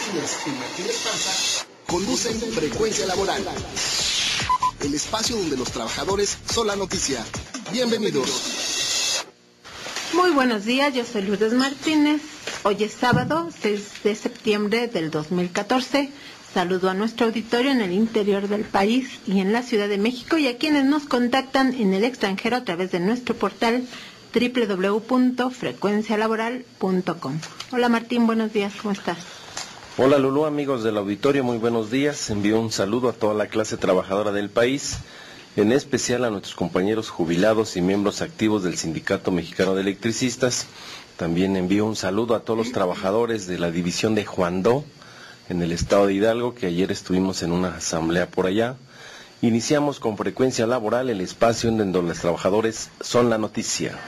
Martínez y Martínez Panza conducen Frecuencia Laboral, el espacio donde los trabajadores son la noticia. Bienvenidos. Muy buenos días, yo soy Lourdes Martínez. Hoy es sábado, 6 de septiembre del 2014. Saludo a nuestro auditorio en el interior del país y en la Ciudad de México y a quienes nos contactan en el extranjero a través de nuestro portal www.frecuencialaboral.com. Hola Martín, buenos días, ¿cómo estás? Hola Lulú, amigos del auditorio, muy buenos días. Envío un saludo a toda la clase trabajadora del país, en especial a nuestros compañeros jubilados y miembros activos del Sindicato Mexicano de Electricistas. También envío un saludo a todos los trabajadores de la división de Juandó, en el estado de Hidalgo, que ayer estuvimos en una asamblea por allá. Iniciamos con Frecuencia Laboral, el espacio en donde los trabajadores son la noticia.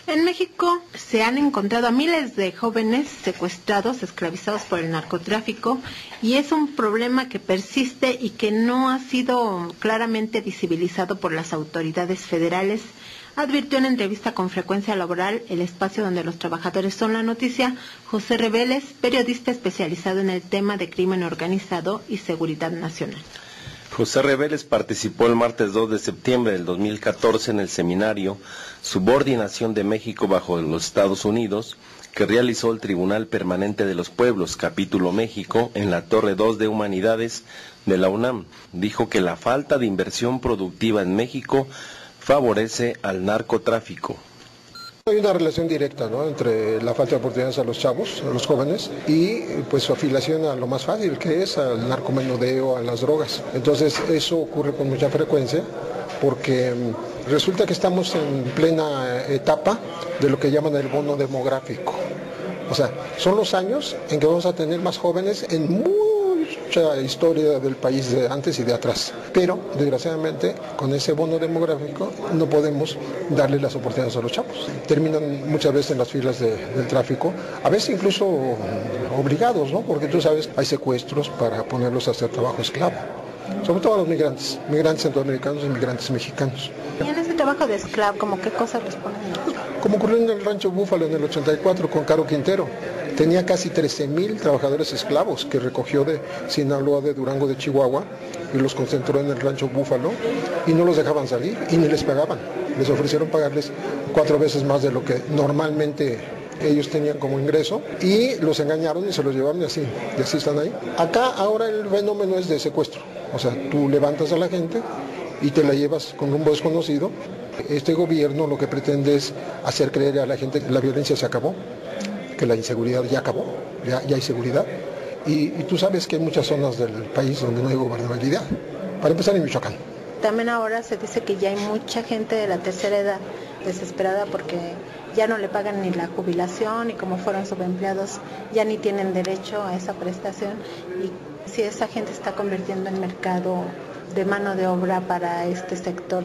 En México se han encontrado a miles de jóvenes secuestrados, esclavizados por el narcotráfico, y es un problema que persiste y que no ha sido claramente visibilizado por las autoridades federales, advirtió en entrevista con Frecuencia Laboral, el espacio donde los trabajadores son la noticia, José Reveles, periodista especializado en el tema de crimen organizado y seguridad nacional. José Reveles participó el martes 2 de septiembre del 2014 en el seminario Subordinación de México bajo los Estados Unidos, que realizó el Tribunal Permanente de los Pueblos, capítulo México, en la Torre 2 de Humanidades de la UNAM. Dijo que la falta de inversión productiva en México favorece al narcotráfico. Hay una relación directa, ¿no?, entre la falta de oportunidades a los chavos, a los jóvenes, y pues su afiliación a lo más fácil, que es al narcomenudeo, a las drogas. Entonces eso ocurre con mucha frecuencia porque resulta que estamos en plena etapa de lo que llaman el bono demográfico. O sea, son los años en que vamos a tener más jóvenes en mucha historia del país de antes y de atrás. Pero, desgraciadamente, con ese bono demográfico no podemos darle las oportunidades a los chavos. Terminan muchas veces en las filas del tráfico, a veces incluso obligados, ¿no? Porque tú sabes, hay secuestros para ponerlos a hacer trabajo esclavo. Sobre todo a los migrantes centroamericanos y migrantes mexicanos. Y en ese trabajo de esclavo, ¿cómo qué cosas responden? Como ocurrió en el Rancho Búfalo en el 84 con Caro Quintero. Tenía casi 13,000 trabajadores esclavos que recogió de Sinaloa, de Durango, de Chihuahua, y los concentró en el Rancho Búfalo y no los dejaban salir y ni les pagaban. Les ofrecieron pagarles 4 veces más de lo que normalmente ellos tenían como ingreso y los engañaron y se los llevaron y así están ahí. Acá ahora el fenómeno es de secuestro. O sea, tú levantas a la gente y te la llevas con rumbo desconocido. Este gobierno lo que pretende es hacer creer a la gente que la violencia se acabó, que la inseguridad ya acabó, ya hay seguridad. Y tú sabes que hay muchas zonas del país donde no hay gobernabilidad. Para empezar en Michoacán. También ahora se dice que ya hay mucha gente de la tercera edad desesperada porque ya no le pagan ni la jubilación y como fueron subempleados ya ni tienen derecho a esa prestación. Y si esa gente está convirtiendo en mercado de mano de obra para este sector.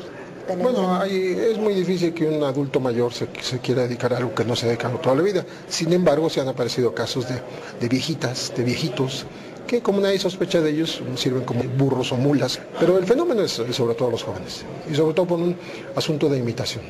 Bueno, es muy difícil que un adulto mayor se quiera dedicar a algo que no se ha dedicado toda la vida. Sin embargo, se han aparecido casos de viejitas, de viejitos, que como nadie sospecha de ellos, sirven como burros o mulas. Pero el fenómeno es sobre todo los jóvenes, y sobre todo por un asunto de imitación.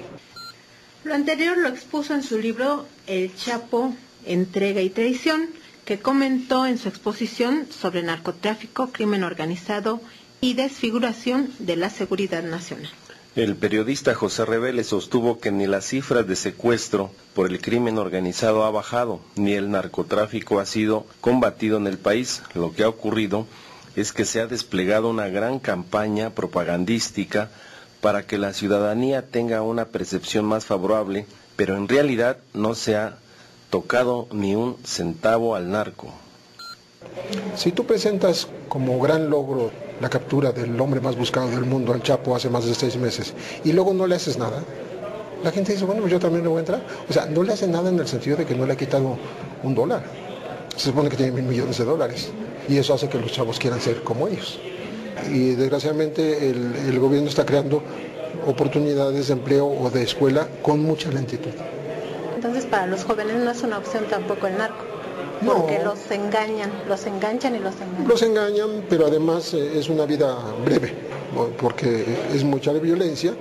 Lo anterior lo expuso en su libro El Chapo, Entrega y Traición, que comentó en su exposición sobre narcotráfico, crimen organizado y desfiguración de la seguridad nacional. El periodista José Reveles sostuvo que ni las cifras de secuestro por el crimen organizado ha bajado, ni el narcotráfico ha sido combatido en el país. Lo que ha ocurrido es que se ha desplegado una gran campaña propagandística para que la ciudadanía tenga una percepción más favorable, pero en realidad no se ha tocado ni un centavo al narco. Si tú presentas como gran logro la captura del hombre más buscado del mundo, al Chapo, hace más de 6 meses, y luego no le haces nada, la gente dice, bueno, pues yo también le voy a entrar. O sea, no le hace nada en el sentido de que no le ha quitado $1. Se supone que tiene $1,000 millones, y eso hace que los chavos quieran ser como ellos. Y desgraciadamente el gobierno está creando oportunidades de empleo o de escuela con mucha lentitud. Entonces para los jóvenes no es una opción tampoco el narco. Porque los enganchan y los engañan. Los engañan, pero además es una vida breve, porque es mucha violencia.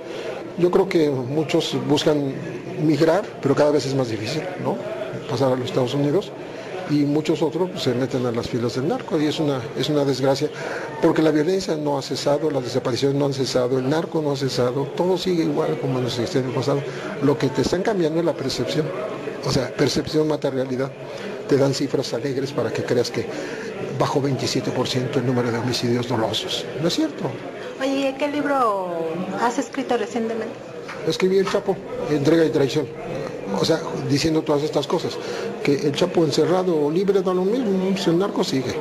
Yo creo que muchos buscan migrar, pero cada vez es más difícil, ¿no? Pasar a los Estados Unidos. Y muchos otros pues, se meten a las filas del narco y es una desgracia, porque la violencia no ha cesado, las desapariciones no han cesado, el narco no ha cesado, todo sigue igual como en el pasado. Lo que te están cambiando es la percepción, o sea, percepción mata realidad. Te dan cifras alegres para que creas que bajó 27% el número de homicidios dolosos. No es cierto. Oye, ¿qué libro has escrito recientemente? Escribí El Chapo, Entrega y Traición. O sea, diciendo todas estas cosas, que el Chapo encerrado o libre da lo mismo, si el narco sigue.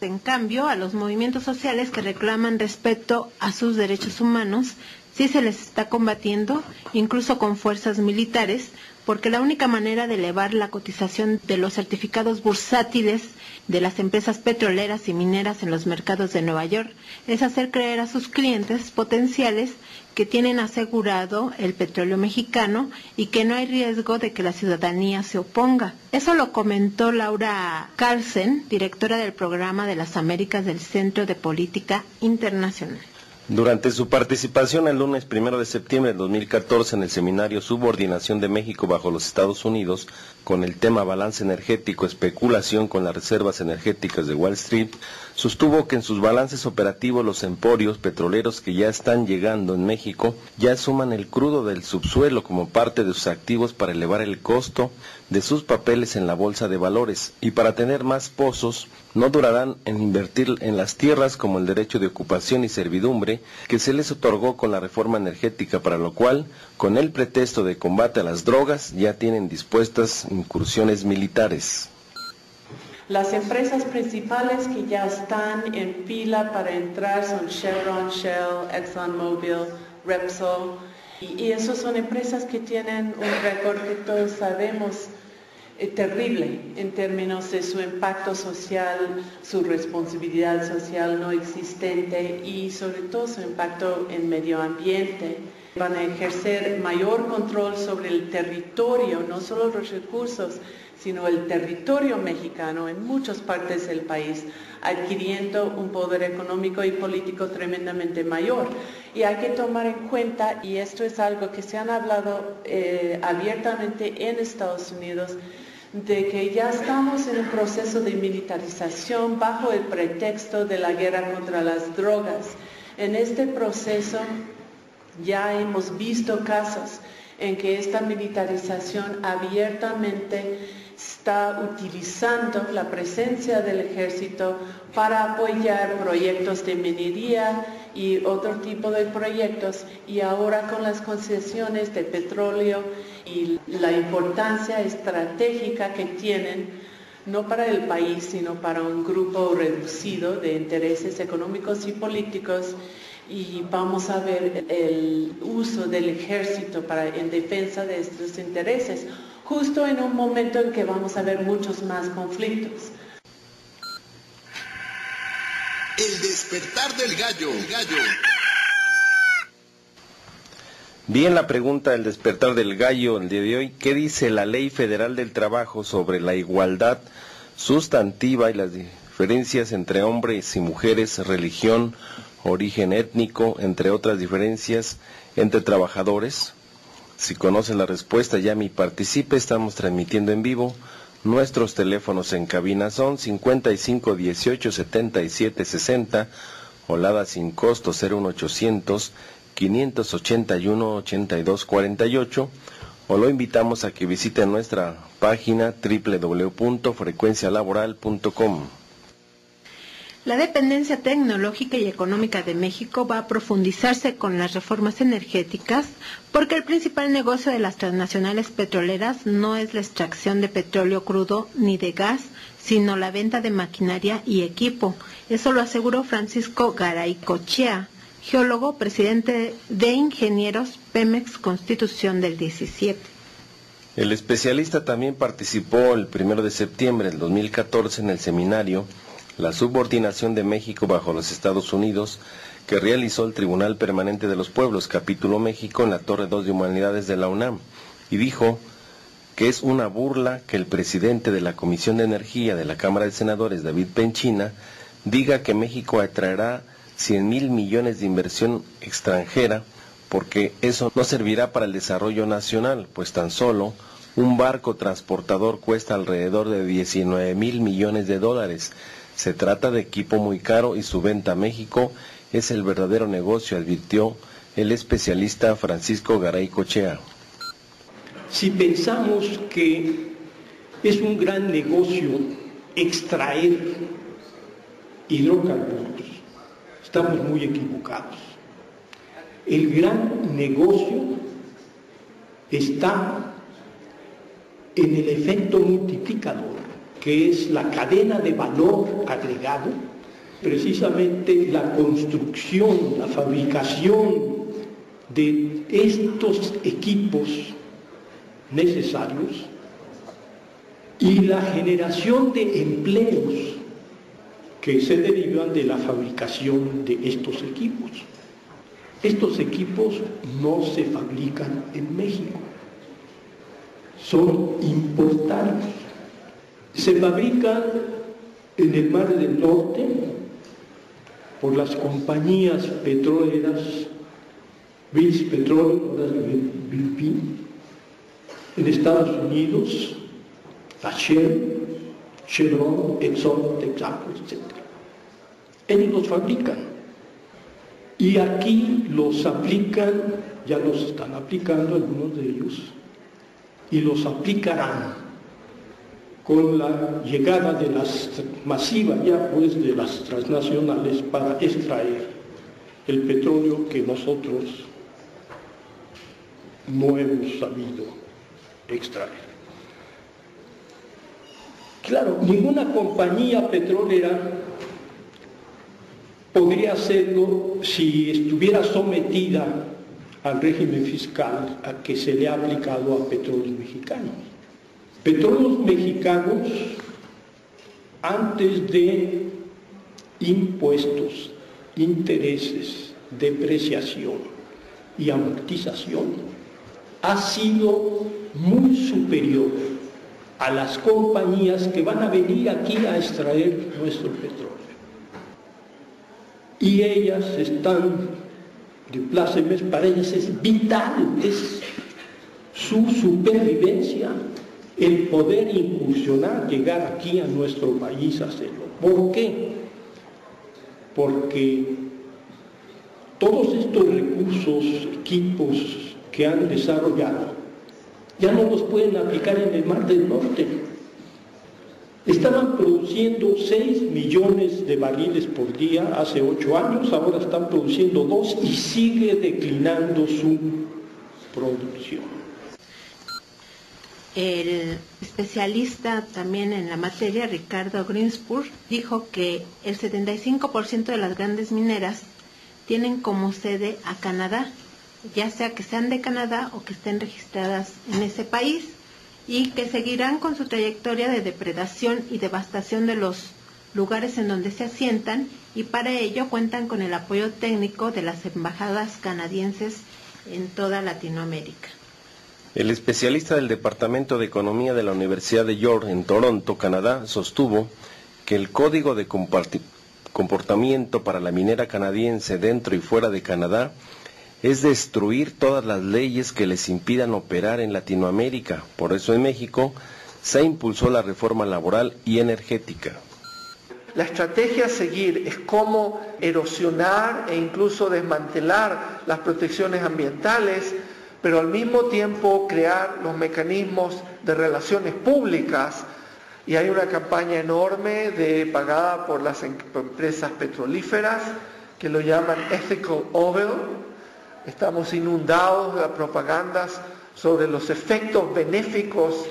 En cambio, a los movimientos sociales que reclaman respeto a sus derechos humanos, sí se les está combatiendo, incluso con fuerzas militares, porque la única manera de elevar la cotización de los certificados bursátiles de las empresas petroleras y mineras en los mercados de Nueva York es hacer creer a sus clientes potenciales que tienen asegurado el petróleo mexicano y que no hay riesgo de que la ciudadanía se oponga. Eso lo comentó Laura Carlsen, directora del Programa de las Américas del Centro de Política Internacional. Durante su participación el lunes 1 de septiembre de 2014 en el seminario Subordinación de México bajo los Estados Unidos, con el tema Balance Energético, Especulación con las Reservas Energéticas de Wall Street, sostuvo que en sus balances operativos los emporios petroleros que ya están llegando en México ya suman el crudo del subsuelo como parte de sus activos para elevar el costo de sus papeles en la bolsa de valores, y para tener más pozos no durarán en invertir en las tierras como el derecho de ocupación y servidumbre que se les otorgó con la reforma energética, para lo cual, con el pretexto de combate a las drogas, ya tienen dispuestas incursiones militares. Las empresas principales que ya están en fila para entrar son Chevron, Shell, ExxonMobil, Repsol, y esas son empresas que tienen un récord que todos sabemos terrible en términos de su impacto social, su responsabilidad social no existente y sobre todo su impacto en medio ambiente. Van a ejercer mayor control sobre el territorio, no solo los recursos, sino el territorio mexicano en muchas partes del país, adquiriendo un poder económico y político tremendamente mayor. Y hay que tomar en cuenta, y esto es algo que se han hablado abiertamente en Estados Unidos, de que ya estamos en un proceso de militarización bajo el pretexto de la guerra contra las drogas. En este proceso ya hemos visto casos en que esta militarización abiertamente está utilizando la presencia del ejército para apoyar proyectos de minería y otro tipo de proyectos, y ahora con las concesiones de petróleo y la importancia estratégica que tienen, no para el país, sino para un grupo reducido de intereses económicos y políticos, y vamos a ver el uso del ejército en defensa de estos intereses, justo en un momento en que vamos a ver muchos más conflictos. El despertar del gallo. Bien, la pregunta del despertar del gallo el día de hoy: ¿qué dice la Ley Federal del Trabajo sobre la igualdad sustantiva y las diferencias entre hombres y mujeres, religión, origen étnico, entre otras diferencias entre trabajadores? Si conoce la respuesta, llame y participe. Estamos transmitiendo en vivo. Nuestros teléfonos en cabina son 55 18 77 60, Olada sin costo 01800 581 82 48, o lo invitamos a que visite nuestra página www.frecuencialaboral.com. La dependencia tecnológica y económica de México va a profundizarse con las reformas energéticas, porque el principal negocio de las transnacionales petroleras no es la extracción de petróleo crudo ni de gas, sino la venta de maquinaria y equipo. Eso lo aseguró Francisco Garaycochea, geólogo, presidente de Ingenieros Pemex Constitución del 17. El especialista también participó el 1 de septiembre del 2014 en el seminario La Subordinación de México bajo los Estados Unidos, que realizó el Tribunal Permanente de los Pueblos, Capítulo México, en la Torre 2 de Humanidades de la UNAM, y dijo que es una burla que el presidente de la Comisión de Energía de la Cámara de Senadores, David Penchina, diga que México atraerá 100,000 millones de inversión extranjera, porque eso no servirá para el desarrollo nacional, pues tan solo un barco transportador cuesta alrededor de 19,000 millones de dólares. Se trata de equipo muy caro y su venta a México es el verdadero negocio, advirtió el especialista Francisco Garay Cochea. Si pensamos que es un gran negocio extraer hidrocarburos, estamos muy equivocados. El gran negocio está en el efecto multiplicador, que es la cadena de valor agregado, precisamente la construcción, la fabricación de estos equipos necesarios y la generación de empleos que se derivan de la fabricación de estos equipos. Estos equipos no se fabrican en México, son importados. Se fabrican en el Mar del Norte por las compañías petroleras, British Petroleum, BP, en Estados Unidos, la Shell, Chevron, Exxon, Texaco, etc. Ellos los fabrican y aquí los aplican, ya los están aplicando algunos de ellos, y los aplicarán con la llegada de las masiva ya pues de las transnacionales para extraer el petróleo que nosotros no hemos sabido extraer. Claro, ninguna compañía petrolera podría hacerlo si estuviera sometida al régimen fiscal a que se le ha aplicado a Petróleos Mexicanos. Petróleos Mexicanos, antes de impuestos, intereses, depreciación y amortización, ha sido muy superior a las compañías que van a venir aquí a extraer nuestro petróleo. Y ellas están de plácemes, para ellas es vital, es su supervivencia el poder incursionar, llegar aquí a nuestro país a hacerlo. ¿Por qué? Porque todos estos recursos, equipos que han desarrollado, ya no los pueden aplicar en el Mar del Norte. Estaban produciendo 6 millones de barriles por día hace 8 años, ahora están produciendo 2 y sigue declinando su producción. El especialista también en la materia, Ricardo Greenspoon, dijo que el 75% de las grandes mineras tienen como sede a Canadá, ya sea que sean de Canadá o que estén registradas en ese país, y que seguirán con su trayectoria de depredación y devastación de los lugares en donde se asientan, y para ello cuentan con el apoyo técnico de las embajadas canadienses en toda Latinoamérica. El especialista del Departamento de Economía de la Universidad de York en Toronto, Canadá, sostuvo que el código de comportamiento para la minera canadiense dentro y fuera de Canadá es destruir todas las leyes que les impidan operar en Latinoamérica. Por eso en México se impulsó la reforma laboral y energética. La estrategia a seguir es cómo erosionar e incluso desmantelar las protecciones ambientales, pero al mismo tiempo crear los mecanismos de relaciones públicas. Y hay una campaña enorme pagada por las empresas petrolíferas que lo llaman Ethical Oil. Estamos inundados de propagandas sobre los efectos benéficos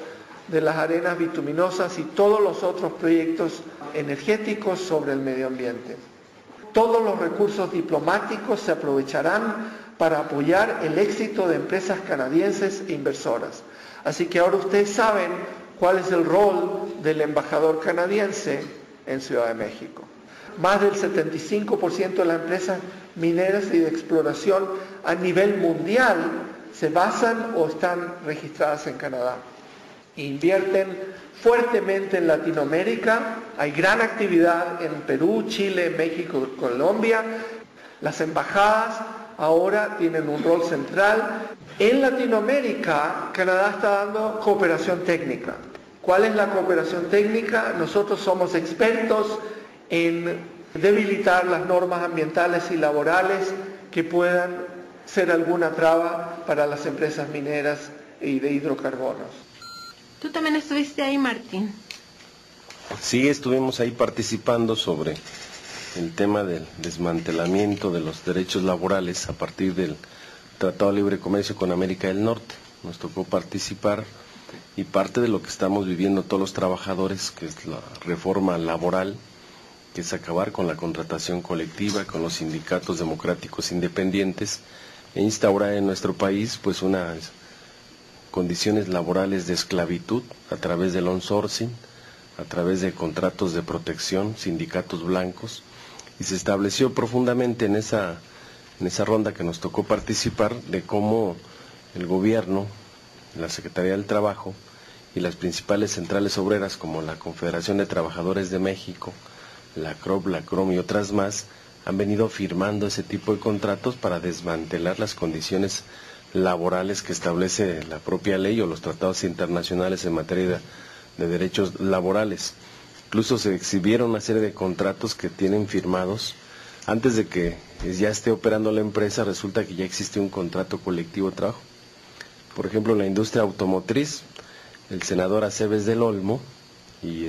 de las arenas bituminosas y todos los otros proyectos energéticos sobre el medio ambiente. Todos los recursos diplomáticos se aprovecharán para apoyar el éxito de empresas canadienses e inversoras. Así que ahora ustedes saben cuál es el rol del embajador canadiense en Ciudad de México. Más del 75% de las empresas mineras y de exploración a nivel mundial se basan o están registradas en Canadá. invierten fuertemente en Latinoamérica, hay gran actividad en Perú, Chile, México, Colombia. Las embajadas ahora tienen un rol central. En Latinoamérica, Canadá está dando cooperación técnica. ¿Cuál es la cooperación técnica? Nosotros somos expertos en debilitar las normas ambientales y laborales que puedan ser alguna traba para las empresas mineras y de hidrocarbonos. ¿Tú también estuviste ahí, Martín? Sí, estuvimos ahí participando sobre el tema del desmantelamiento de los derechos laborales a partir del Tratado de Libre Comercio con América del Norte. Nos tocó participar y parte de lo que estamos viviendo todos los trabajadores, que es la reforma laboral, que es acabar con la contratación colectiva, con los sindicatos democráticos independientes e instaurar en nuestro país pues unas condiciones laborales de esclavitud a través del onsourcing, a través de contratos de protección, sindicatos blancos, y se estableció profundamente en esa ronda que nos tocó participar de cómo el gobierno, la Secretaría del Trabajo y las principales centrales obreras como la Confederación de Trabajadores de México, la CROP, la CROM y otras más, han venido firmando ese tipo de contratos para desmantelar las condiciones laborales que establece la propia ley o los tratados internacionales en materia de derechos laborales. Incluso se exhibieron una serie de contratos que tienen firmados. Antes de que ya esté operando la empresa, resulta que ya existe un contrato colectivo de trabajo. Por ejemplo, en la industria automotriz, el senador Aceves del Olmo y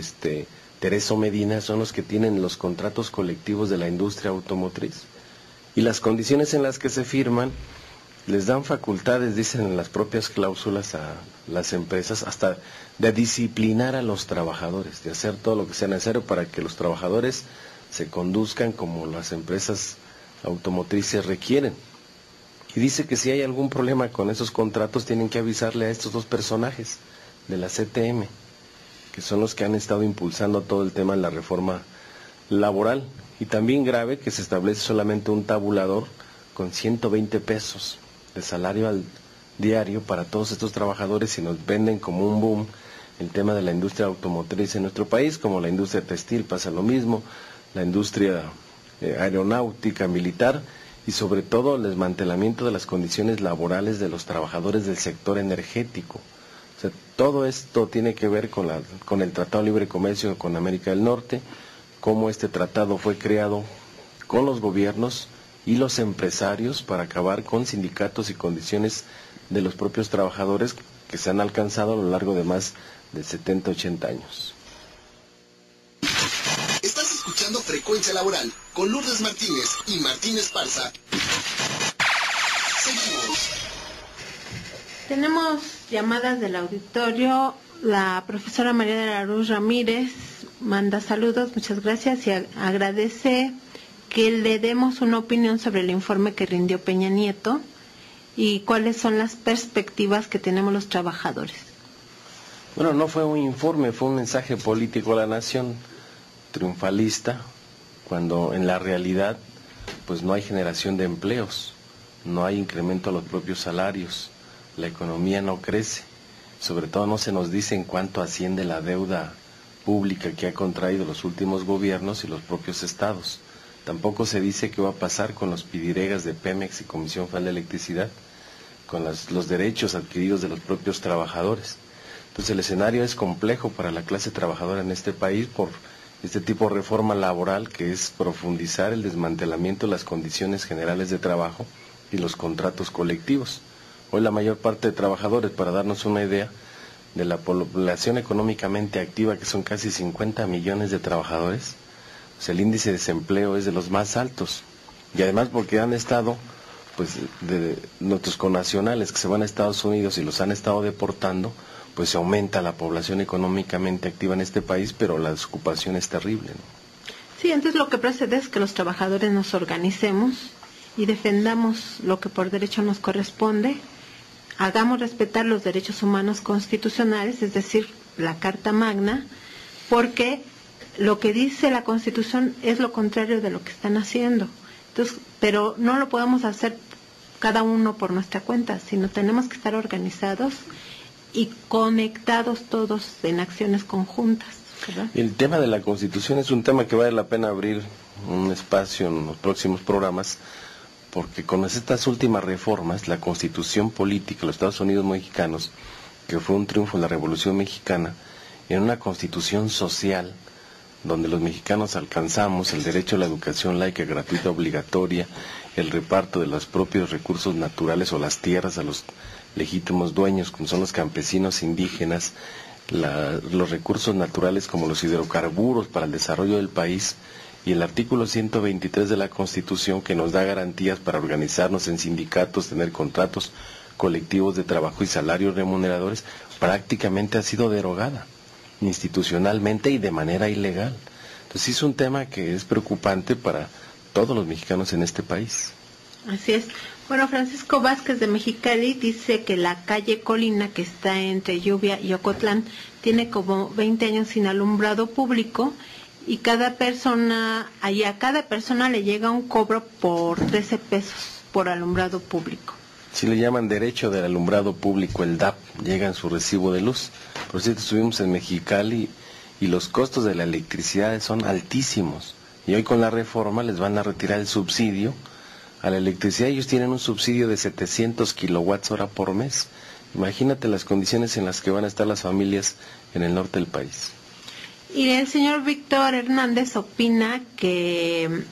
Tereso Medina son los que tienen los contratos colectivos de la industria automotriz. Y las condiciones en las que se firman les dan facultades, dicen en las propias cláusulas a las empresas, hasta de disciplinar a los trabajadores, de hacer todo lo que sea necesario para que los trabajadores se conduzcan como las empresas automotrices requieren. Y dice que si hay algún problema con esos contratos tienen que avisarle a estos dos personajes de la CTM, que son los que han estado impulsando todo el tema de la reforma laboral. Y también grave que se establece solamente un tabulador con 120 pesos de salario al diario para todos estos trabajadores y nos venden como un boom el tema de la industria automotriz en nuestro país, como la industria textil pasa lo mismo, la industria aeronáutica, militar y sobre todo el desmantelamiento de las condiciones laborales de los trabajadores del sector energético. O sea, todo esto tiene que ver con el Tratado de Libre Comercio con América del Norte, cómo este tratado fue creado con los gobiernos y los empresarios para acabar con sindicatos y condiciones de los propios trabajadores que se han alcanzado a lo largo de más de 70, 80 años. Estás escuchando Frecuencia Laboral con Lourdes Martínez y Martín Esparza. Seguimos. Tenemos llamadas del auditorio. La profesora María de la Luz Ramírez manda saludos, muchas gracias, y agradece que le demos una opinión sobre el informe que rindió Peña Nieto y cuáles son las perspectivas que tenemos los trabajadores. Bueno, no fue un informe, fue un mensaje político a la nación, triunfalista, cuando en la realidad pues no hay generación de empleos, no hay incremento a los propios salarios, la economía no crece, sobre todo no se nos dice en cuánto asciende la deuda pública que ha contraído los últimos gobiernos y los propios estados. Tampoco se dice qué va a pasar con los pidiregas de Pemex y Comisión Federal de Electricidad, con los derechos adquiridos de los propios trabajadores. Entonces el escenario es complejo para la clase trabajadora en este país por este tipo de reforma laboral que es profundizar el desmantelamiento de las condiciones generales de trabajo y los contratos colectivos. Hoy la mayor parte de trabajadores, para darnos una idea, de la población económicamente activa, que son casi 50 millones de trabajadores, pues el índice de desempleo es de los más altos. Y además porque han estado, pues, de nuestros connacionales que se van a Estados Unidos y los han estado deportando, pues se aumenta la población económicamente activa en este país, pero la desocupación es terrible, ¿no? Sí, entonces lo que procede es que los trabajadores nos organicemos y defendamos lo que por derecho nos corresponde, hagamos respetar los derechos humanos constitucionales, es decir, la Carta Magna, porque lo que dice la Constitución es lo contrario de lo que están haciendo. Entonces, pero no lo podemos hacer cada uno por nuestra cuenta, sino tenemos que estar organizados y conectados todos en acciones conjuntas, ¿verdad? El tema de la Constitución es un tema que vale la pena abrir un espacio en los próximos programas, porque con estas últimas reformas, la Constitución política de los Estados Unidos mexicanos, que fue un triunfo de la Revolución Mexicana, en una Constitución social, donde los mexicanos alcanzamos el derecho a la educación laica, gratuita, obligatoria, el reparto de los propios recursos naturales o las tierras a los legítimos dueños, como son los campesinos indígenas, los recursos naturales como los hidrocarburos para el desarrollo del país, y el artículo 123 de la Constitución, que nos da garantías para organizarnos en sindicatos, tener contratos colectivos de trabajo y salarios remuneradores, prácticamente ha sido derogada institucionalmente y de manera ilegal. Entonces es un tema que es preocupante para todos los mexicanos en este país. Así es. Bueno, Francisco Vázquez de Mexicali dice que la calle Colina, que está entre Lluvia y Ocotlán, tiene como 20 años sin alumbrado público, y a cada persona le llega un cobro por 13 pesos por alumbrado público. Sí, le llaman derecho del alumbrado público, el DAP, llega en su recibo de luz. Por cierto, estuvimos en Mexicali y los costos de la electricidad son altísimos. Y hoy con la reforma les van a retirar el subsidio a la electricidad. Ellos tienen un subsidio de 700 kilowatts hora por mes. Imagínate las condiciones en las que van a estar las familias en el norte del país. Y el señor Víctor Hernández opina que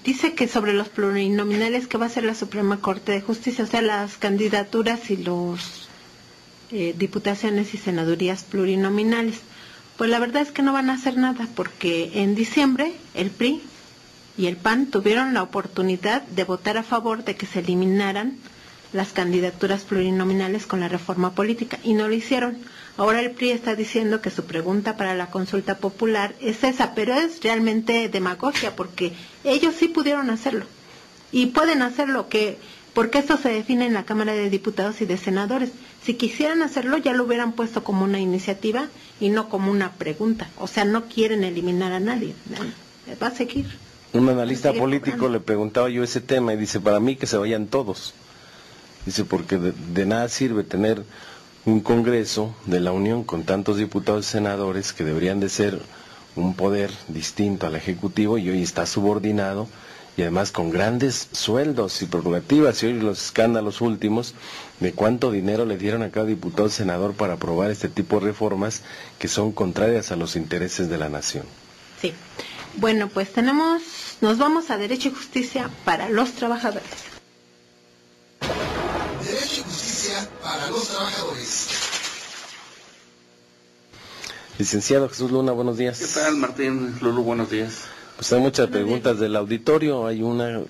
dice que sobre los plurinominales que va a hacer la Suprema Corte de Justicia, o sea, las candidaturas y los diputaciones y senadurías plurinominales, pues la verdad es que no van a hacer nada, porque en diciembre el PRI y el PAN tuvieron la oportunidad de votar a favor de que se eliminaran las candidaturas plurinominales con la reforma política, y no lo hicieron. Ahora el PRI está diciendo que su pregunta para la consulta popular es esa, pero es realmente demagogia, porque ellos sí pudieron hacerlo, y pueden hacerlo, porque esto se define en la Cámara de Diputados y de Senadores. Si quisieran hacerlo, ya lo hubieran puesto como una iniciativa y no como una pregunta. O sea, no quieren eliminar a nadie, va a seguir. Un analista político le preguntaba yo ese tema y dice, para mí que se vayan todos. Dice, porque de nada sirve tener un Congreso de la Unión con tantos diputados y senadores que deberían de ser un poder distinto al Ejecutivo, y hoy está subordinado, y además con grandes sueldos y prerrogativas, y hoy los escándalos últimos de cuánto dinero le dieron a cada diputado y senador para aprobar este tipo de reformas que son contrarias a los intereses de la nación. Sí. Bueno, pues nos vamos a Derecho y Justicia para los Trabajadores. Derecho y Justicia para los Trabajadores. Licenciado Jesús Luna, buenos días. ¿Qué tal, Martín? Lulu, buenos días. Pues hay muchas preguntas del auditorio. Hay una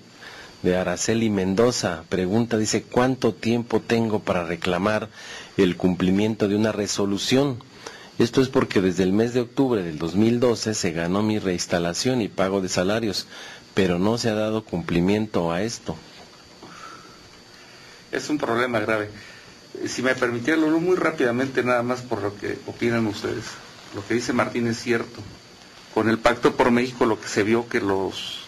de Araceli Mendoza. Pregunta, dice, ¿cuánto tiempo tengo para reclamar el cumplimiento de una resolución? Esto es porque desde el mes de octubre del 2012 se ganó mi reinstalación y pago de salarios, pero no se ha dado cumplimiento a esto. Es un problema grave. Si me permitiera, Lulu, muy rápidamente, nada más por lo que opinan ustedes. Lo que dice Martín es cierto. Con el Pacto por México lo que se vio que los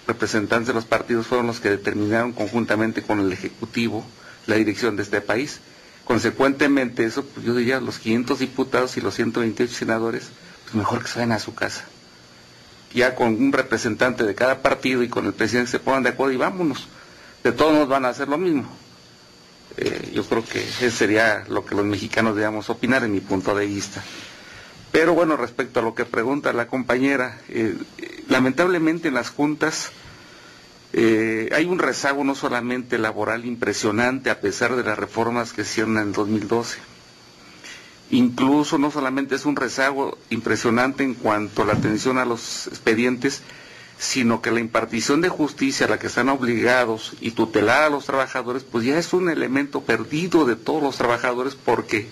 representantes de los partidos fueron los que determinaron conjuntamente con el Ejecutivo la dirección de este país. Consecuentemente, eso, pues yo diría, los 500 diputados y los 128 senadores, pues mejor que se vayan a su casa. Ya con un representante de cada partido y con el presidente se pongan de acuerdo y vámonos. De todos nos van a hacer lo mismo. Yo creo que ese sería lo que los mexicanos debamos opinar en mi punto de vista. Pero bueno, respecto a lo que pregunta la compañera, lamentablemente en las juntas hay un rezago no solamente laboral impresionante a pesar de las reformas que se hicieron en el 2012. Incluso no solamente es un rezago impresionante en cuanto a la atención a los expedientes, sino que la impartición de justicia a la que están obligados y tutelar a los trabajadores, pues ya es un elemento perdido de todos los trabajadores, porque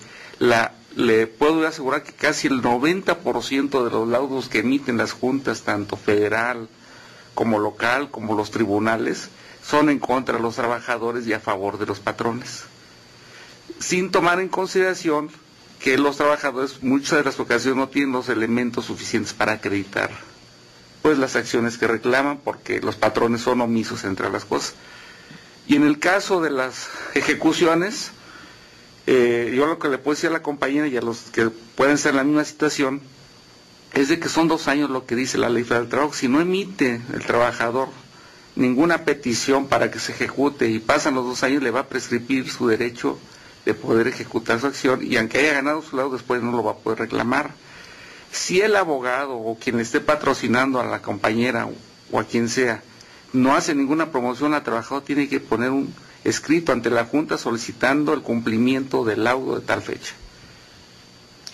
le puedo asegurar que casi el 90% de los laudos que emiten las juntas, tanto federal como local, como los tribunales, son en contra de los trabajadores y a favor de los patrones. Sin tomar en consideración que los trabajadores muchas de las ocasiones no tienen los elementos suficientes para acreditar pues las acciones que reclaman, porque los patrones son omisos entre las cosas. Y en el caso de las ejecuciones, yo lo que le puedo decir a la compañera y a los que pueden ser en la misma situación, es de que son 2 años lo que dice la Ley Federal del Trabajo. Si no emite el trabajador ninguna petición para que se ejecute y pasan los 2 años, le va a prescribir su derecho de poder ejecutar su acción, y aunque haya ganado su lado, después no lo va a poder reclamar. Si el abogado o quien le esté patrocinando a la compañera o a quien sea no hace ninguna promoción al trabajador, tiene que poner un escrito ante la Junta solicitando el cumplimiento del laudo de tal fecha.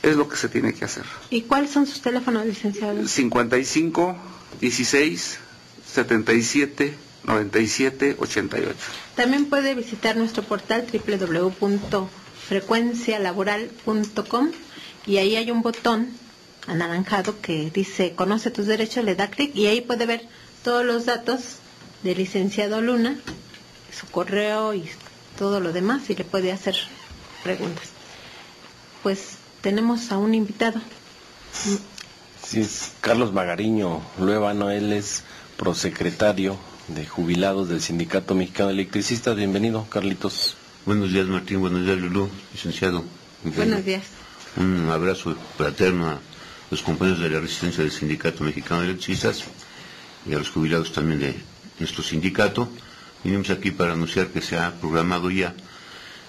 Es lo que se tiene que hacer. ¿Y cuáles son sus teléfonos, licenciado? 55 16 77 97 88. También puede visitar nuestro portal www.frecuencialaboral.com y ahí hay un botón anaranjado que dice Conoce tus derechos, le da clic y ahí puede ver todos los datos del licenciado Luna, su correo y todo lo demás, y le puede hacer preguntas. Pues tenemos a un invitado. Sí, es Carlos Magariño Luevano, él es prosecretario de jubilados del Sindicato Mexicano de Electricistas. Bienvenido, Carlitos. Buenos días, Martín. Buenos días, Lulú, licenciado. Buenos días. Un abrazo fraterno a los compañeros de la resistencia del Sindicato Mexicano de Electricistas y a los jubilados también de nuestro sindicato. Vinimos aquí para anunciar que se ha programado ya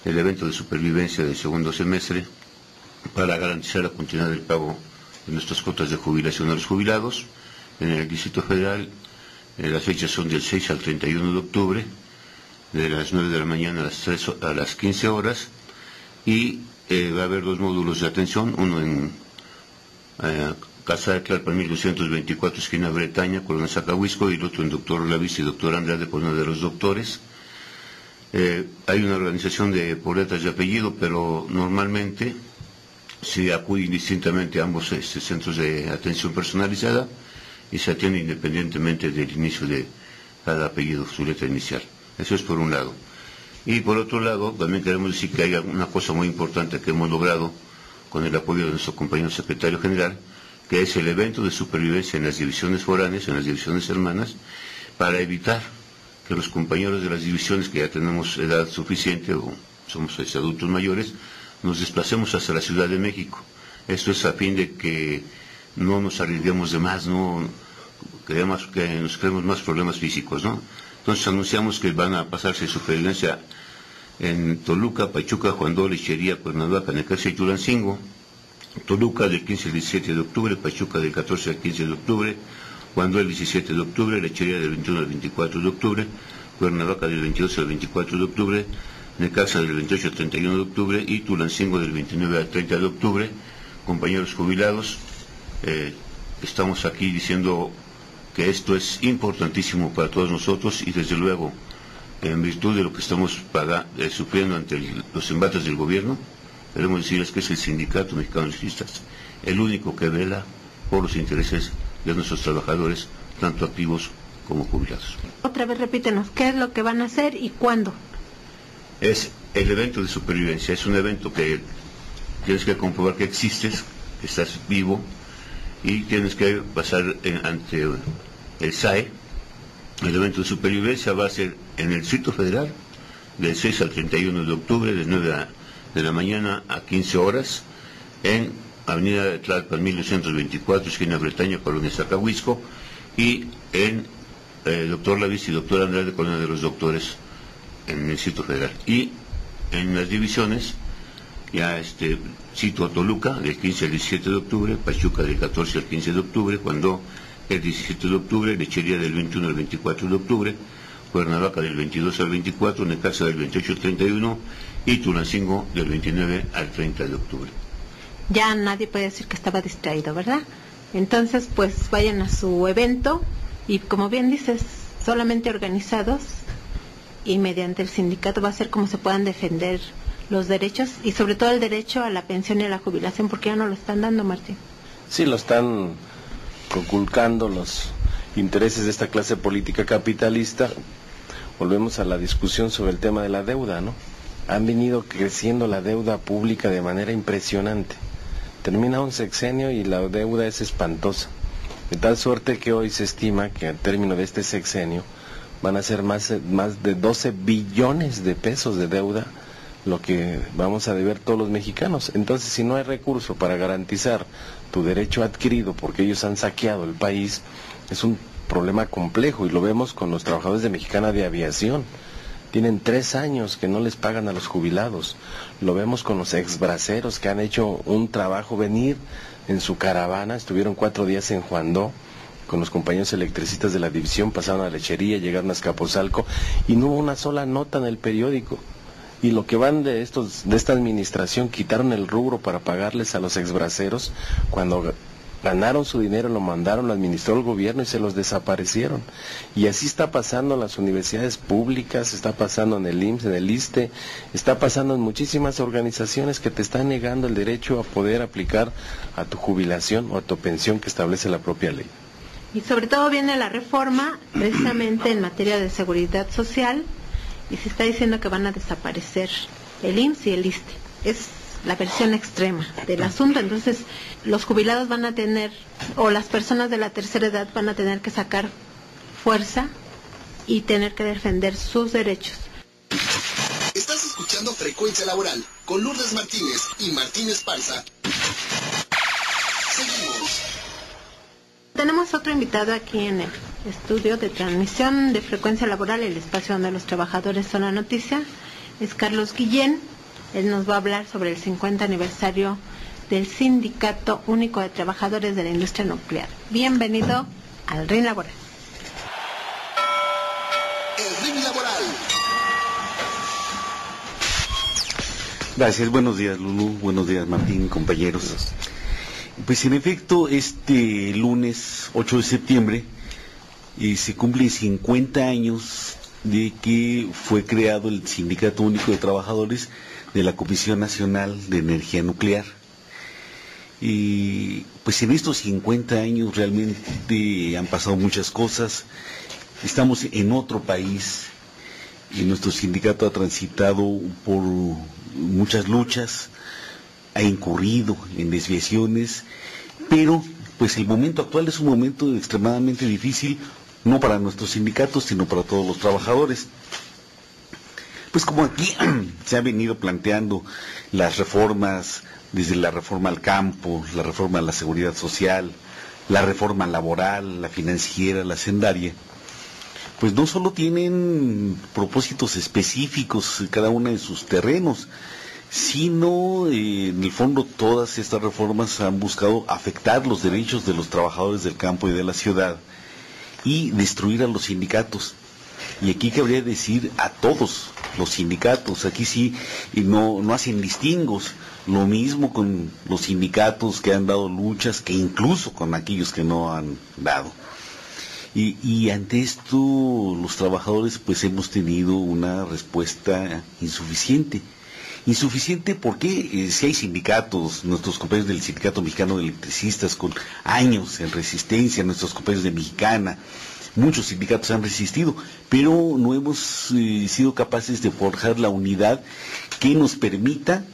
el evento de supervivencia del segundo semestre para garantizar la continuidad del pago de nuestras cuotas de jubilación a los jubilados. En el Distrito Federal, las fechas son del 6 al 31 de octubre, de las 9 de la mañana a las 15 horas, y va a haber 2 módulos de atención, uno en Casa de Tlalpan 1224, esquina Bretaña, Colonia Zacahuisco, y el otro en Doctor Lavista y Doctor Andrade, por uno de los doctores. Hay una organización por letras de apellido, pero normalmente se acude indistintamente a ambos centros de atención personalizada y se atiende independientemente del inicio de cada apellido, su letra inicial. Eso es por un lado. Y por otro lado, también queremos decir que hay una cosa muy importante que hemos logrado con el apoyo de nuestro compañero secretario general, que es el evento de supervivencia en las divisiones foráneas, en las divisiones hermanas, para evitar que los compañeros de las divisiones que ya tenemos edad suficiente o somos adultos mayores, nos desplacemos hacia la Ciudad de México. Esto es a fin de que no nos arriesguemos de más, que nos creemos más problemas físicos, ¿no? Entonces anunciamos que van a pasarse supervivencia en Toluca, Pachuca, Juandó, Lechería, Cuernavaca, Necaxa y Tulancingo. Toluca del 15 al 17 de octubre, Pachuca del 14 al 15 de octubre, Juandó el 17 de octubre, Lechería del 21 al 24 de octubre, Cuernavaca del 22 al 24 de octubre, Necaxa del 28 al 31 de octubre y Tulancingo del 29 al 30 de octubre. Compañeros jubilados, estamos aquí diciendo que esto es importantísimo para todos nosotros y desde luego, en virtud de lo que estamos sufriendo ante los embates del gobierno, queremos decirles que es el Sindicato Mexicano de Electricistas el único que vela por los intereses de nuestros trabajadores, tanto activos como jubilados. Otra vez repítenos, ¿qué es lo que van a hacer y cuándo? Es el evento de supervivencia, es un evento que tienes que comprobar que existes, que estás vivo, y tienes que pasar ante el SAE. El evento de supervivencia va a ser en el Distrito Federal, del 6 al 31 de octubre, de 9 de la mañana a 15 horas, en Avenida de Tlalpan 1224, esquina Bretaña, Colonia Zacahuisco, y en Doctor Lavista y Doctor Andrade, Colonia de los Doctores, en el Distrito Federal. Y en las divisiones, ya cito a Toluca, del 15 al 17 de octubre, Pachuca del 14 al 15 de octubre, Juandó el 17 de octubre, Lechería del 21 al 24 de octubre, Cuernavaca del 22 al 24, Necaxa del 28 al 31 y Tulancingo del 29 al 30 de octubre. Ya nadie puede decir que estaba distraído, ¿verdad? Entonces, pues vayan a su evento y, como bien dices, solamente organizados y mediante el sindicato va a ser como se puedan defender los derechos y sobre todo el derecho a la pensión y a la jubilación, porque ya no lo están dando, Martín. Sí, lo están conculcando los intereses de esta clase política capitalista. Volvemos a la discusión sobre el tema de la deuda, ¿no? Han venido creciendo la deuda pública de manera impresionante. Termina un sexenio y la deuda es espantosa. De tal suerte que hoy se estima que al término de este sexenio van a ser más de 12 billones de pesos de deuda lo que vamos a deber todos los mexicanos. Entonces, si no hay recurso para garantizar tu derecho adquirido porque ellos han saqueado el país, es un problema complejo, y lo vemos con los trabajadores de Mexicana de Aviación. Tienen 3 años que no les pagan a los jubilados. Lo vemos con los exbraceros que han hecho un trabajo, venir en su caravana, estuvieron 4 días en Juandó con los compañeros electricistas de la división, pasaron a Lechería, llegaron a Azcapotzalco y no hubo una sola nota en el periódico. Y lo que van de esta administración, quitaron el rubro para pagarles a los exbraceros. Cuando ganaron su dinero, lo mandaron, lo administró el gobierno y se los desaparecieron. Y así está pasando en las universidades públicas, está pasando en el IMSS, en el ISSSTE, está pasando en muchísimas organizaciones que te están negando el derecho a poder aplicar a tu jubilación o a tu pensión que establece la propia ley. Y sobre todo viene la reforma precisamente en materia de seguridad social, y se está diciendo que van a desaparecer el IMSS y el ISSSTE. Es la versión extrema del asunto. Entonces los jubilados van a tener, o las personas de la tercera edad van a tener que sacar fuerza y tener que defender sus derechos. Estás escuchando Frecuencia Laboral con Lourdes Martínez y Martín Esparza. Seguimos. Tenemos otro invitado aquí en el estudio de transmisión de Frecuencia Laboral, el espacio donde los trabajadores son la noticia. Es Carlos Guillén. Él nos va a hablar sobre el 50 aniversario del Sindicato Único de Trabajadores de la Industria Nuclear. Bienvenido al RIN Laboral. El RIN Laboral. Gracias, buenos días Lulú, buenos días Martín, compañeros. Pues en efecto, este lunes 8 de septiembre se cumplen 50 años de que fue creado el Sindicato Único de Trabajadores de la Comisión Nacional de Energía Nuclear. Y pues en estos 50 años realmente han pasado muchas cosas. Estamos en otro país y nuestro sindicato ha transitado por muchas luchas, ha incurrido en desviaciones, pero pues el momento actual es un momento extremadamente difícil, no para nuestros sindicatos, sino para todos los trabajadores. Pues como aquí se ha venido planteando las reformas, desde la reforma al campo, la reforma a la seguridad social, la reforma laboral, la financiera, la hacendaria, pues no solo tienen propósitos específicos cada una en sus terrenos, sino en el fondo todas estas reformas han buscado afectar los derechos de los trabajadores del campo y de la ciudad y destruir a los sindicatos. Y aquí cabría decir a todos los sindicatos, aquí sí no hacen distingos, lo mismo con los sindicatos que han dado luchas, que incluso con aquellos que no han dado. Y ante esto los trabajadores pues hemos tenido una respuesta insuficiente. Insuficiente porque si hay sindicatos, nuestros compañeros del Sindicato Mexicano de Electricistas con años en resistencia, nuestros compañeros de Mexicana, muchos sindicatos han resistido, pero no hemos sido capaces de forjar la unidad que nos permita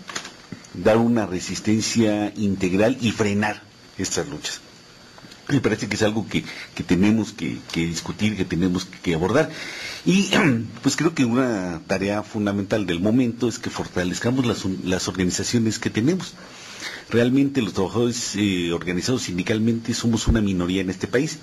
dar una resistencia integral y frenar estas luchas. Me parece que es algo que tenemos que discutir, que tenemos que abordar. Y pues creo que una tarea fundamental del momento es que fortalezcamos las organizaciones que tenemos. Realmente los trabajadores organizados sindicalmente somos una minoría en este país.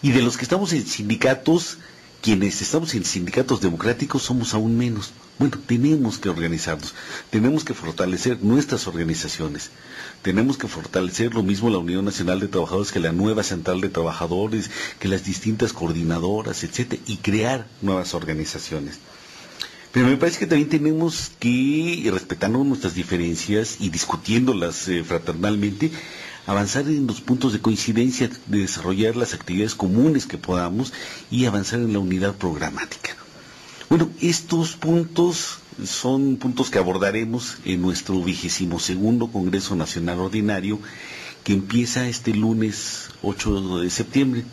Y de los que estamos en sindicatos, quienes estamos en sindicatos democráticos somos aún menos. Bueno, tenemos que organizarnos, tenemos que fortalecer nuestras organizaciones, tenemos que fortalecer lo mismo la Unión Nacional de Trabajadores que la nueva Central de Trabajadores, que las distintas coordinadoras, etcétera, y crear nuevas organizaciones. Pero me parece que también tenemos que, respetando nuestras diferencias y discutiéndolas fraternalmente, avanzar en los puntos de coincidencia, de desarrollar las actividades comunes que podamos y avanzar en la unidad programática. Bueno, estos puntos son puntos que abordaremos en nuestro 22º Congreso Nacional Ordinario, que empieza este lunes 8 de septiembre.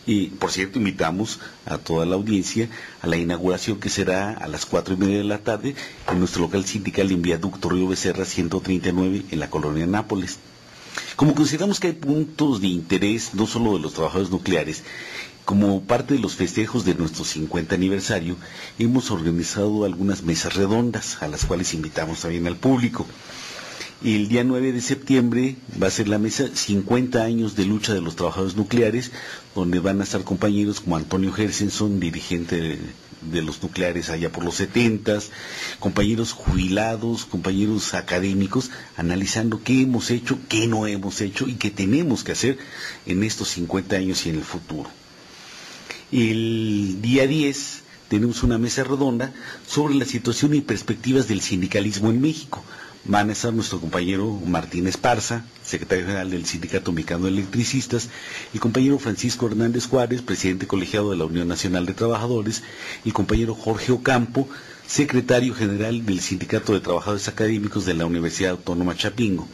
Y, por cierto, invitamos a toda la audiencia a la inauguración que será a las 4:30 de la tarde en nuestro local sindical en Viaducto Río Becerra 139 en la colonia Nápoles. Como consideramos que hay puntos de interés no solo de los trabajadores nucleares, como parte de los festejos de nuestro 50 aniversario, hemos organizado algunas mesas redondas a las cuales invitamos también al público. El día 9 de septiembre va a ser la mesa 50 años de lucha de los trabajadores nucleares, donde van a estar compañeros como Antonio Gersenson, dirigente de los nucleares allá por los 70s, compañeros jubilados, compañeros académicos, analizando qué hemos hecho, qué no hemos hecho y qué tenemos que hacer en estos 50 años y en el futuro. El día 10 tenemos una mesa redonda sobre la situación y perspectivas del sindicalismo en México. Van a estar nuestro compañero Martín Esparza, secretario general del Sindicato Mexicano de Electricistas, el compañero Francisco Hernández Juárez, presidente colegiado de la Unión Nacional de Trabajadores, el compañero Jorge Ocampo, secretario general del Sindicato de Trabajadores Académicos de la Universidad Autónoma Chapingo.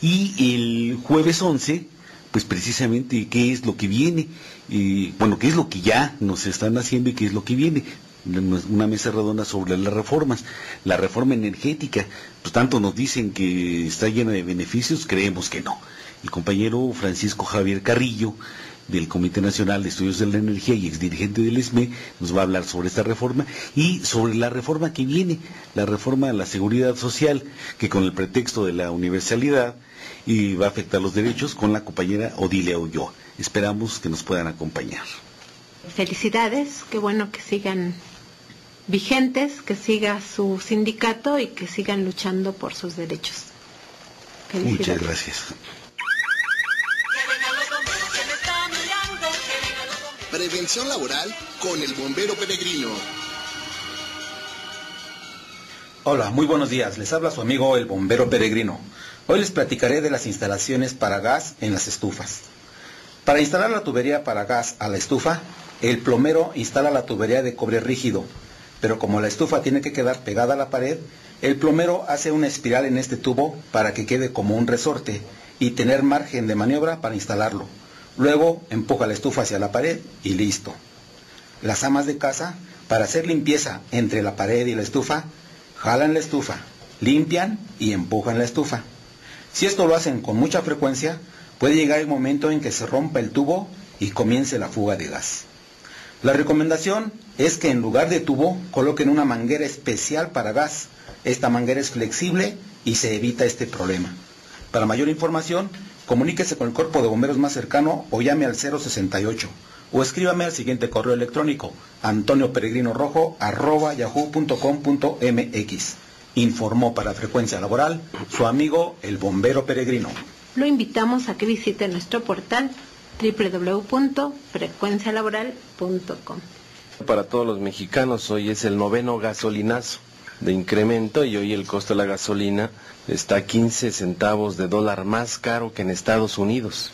Y el jueves 11, pues precisamente qué es lo que viene, qué es lo que ya nos están haciendo y qué es lo que viene. Una mesa redonda sobre las reformas, la reforma energética, pues tanto nos dicen que está llena de beneficios, creemos que no. El compañero Francisco Javier Carrillo, del Comité Nacional de Estudios de la Energía y exdirigente del ESME, nos va a hablar sobre esta reforma y sobre la reforma que viene, la reforma a la seguridad social, que con el pretexto de la universalidad y va a afectar los derechos, con la compañera Odilia Ulloa. Esperamos que nos puedan acompañar. Felicidades, qué bueno que sigan vigentes, que siga su sindicato y que sigan luchando por sus derechos. Muchas gracias. Prevención laboral con el bombero peregrino. Hola, muy buenos días. Les habla su amigo el bombero peregrino. Hoy les platicaré de las instalaciones para gas en las estufas. Para instalar la tubería para gas a la estufa, el plomero instala la tubería de cobre rígido, pero como la estufa tiene que quedar pegada a la pared, el plomero hace una espiral en este tubo para que quede como un resorte y tener margen de maniobra para instalarlo. Luego empuja la estufa hacia la pared y listo. Las amas de casa, para hacer limpieza entre la pared y la estufa, jalan la estufa, limpian y empujan la estufa. Si esto lo hacen con mucha frecuencia, puede llegar el momento en que se rompa el tubo y comience la fuga de gas. La recomendación es que en lugar de tubo coloquen una manguera especial para gas. Esta manguera es flexible y se evita este problema. Para mayor información, comuníquese con el cuerpo de bomberos más cercano o llame al 068 o escríbame al siguiente correo electrónico antonioperegrinorojo@yahoo.com.mx. Informó para Frecuencia Laboral su amigo el bombero peregrino. Lo invitamos a que visite nuestro portal www.frecuencialaboral.com. Para todos los mexicanos, hoy es el 9º gasolinazo de incremento y hoy el costo de la gasolina está 15 centavos de dólar más caro que en Estados Unidos.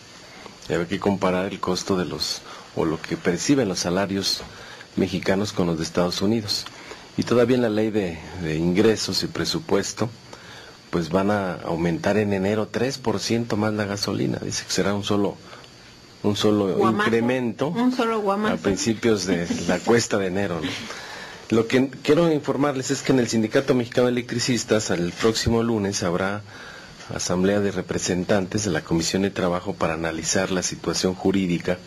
Hay que comparar el costo de lo que perciben los salarios mexicanos con los de Estados Unidos. Y todavía en la ley de ingresos y presupuesto, pues van a aumentar en enero 3% más la gasolina. Dice que será un solo incremento a principios de la cuesta de enero, ¿no? Lo que quiero informarles es que en el Sindicato Mexicano de Electricistas el próximo lunes habrá asamblea de representantes de la Comisión de Trabajo para analizar la situación jurídica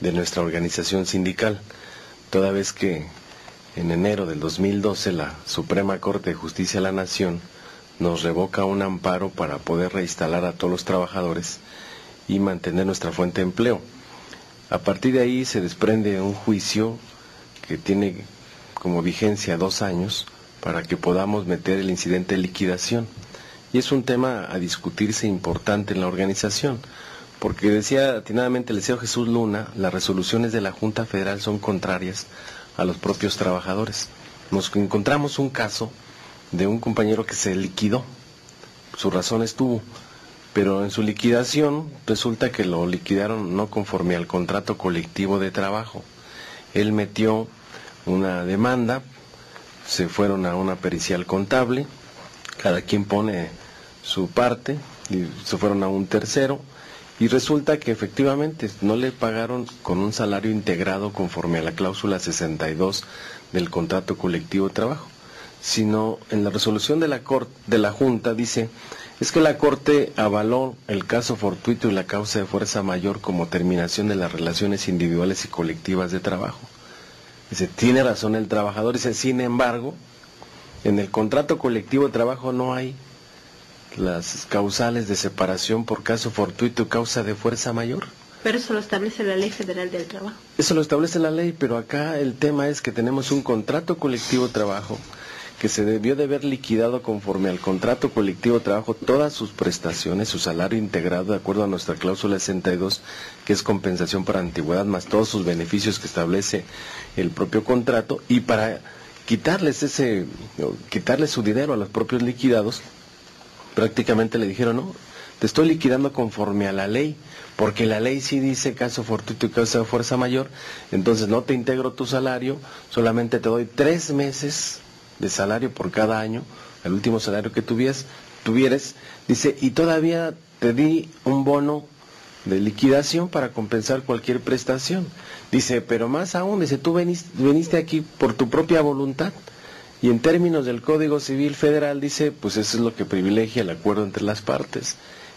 de nuestra organización sindical, toda vez que en enero del 2012 la Suprema Corte de Justicia de la Nación nos revoca un amparo para poder reinstalar a todos los trabajadores y mantener nuestra fuente de empleo. A partir de ahí se desprende un juicio que tiene como vigencia 2 años para que podamos meter el incidente de liquidación. Y es un tema a discutirse importante en la organización, porque decía atinadamente el licenciado Jesús Luna, las resoluciones de la Junta Federal son contrarias a los propios trabajadores. Nos encontramos un caso de un compañero que se liquidó, su razón estuvo, pero en su liquidación resulta que lo liquidaron no conforme al contrato colectivo de trabajo. Él metió una demanda, se fueron a una pericial contable, cada quien pone su parte, y se fueron a un tercero, y resulta que efectivamente no le pagaron con un salario integrado conforme a la cláusula 62 del contrato colectivo de trabajo, sino en la resolución de la Junta dice Es que la Corte avaló el caso fortuito y la causa de fuerza mayor como terminación de las relaciones individuales y colectivas de trabajo. Dice, tiene razón el trabajador, dice, sin embargo, en el contrato colectivo de trabajo no hay las causales de separación por caso fortuito y causa de fuerza mayor. Pero eso lo establece la Ley Federal del Trabajo. Eso lo establece la ley, pero acá el tema es que tenemos un contrato colectivo de trabajo que se debió de haber liquidado conforme al contrato colectivo de trabajo todas sus prestaciones, su salario integrado de acuerdo a nuestra cláusula 62, que es compensación por antigüedad, más todos sus beneficios que establece el propio contrato, y para quitarles su dinero a los propios liquidados, prácticamente le dijeron, no, te estoy liquidando conforme a la ley, porque la ley sí dice caso fortuito y causa de fuerza mayor, entonces no te integro tu salario, solamente te doy 3 meses de salario por cada año, el último salario que tuvieras, dice, y todavía te di un bono de liquidación para compensar cualquier prestación. Dice, pero más aún, dice, tú veniste aquí por tu propia voluntad, y en términos del Código Civil Federal, dice, pues eso es lo que privilegia el acuerdo entre las partes.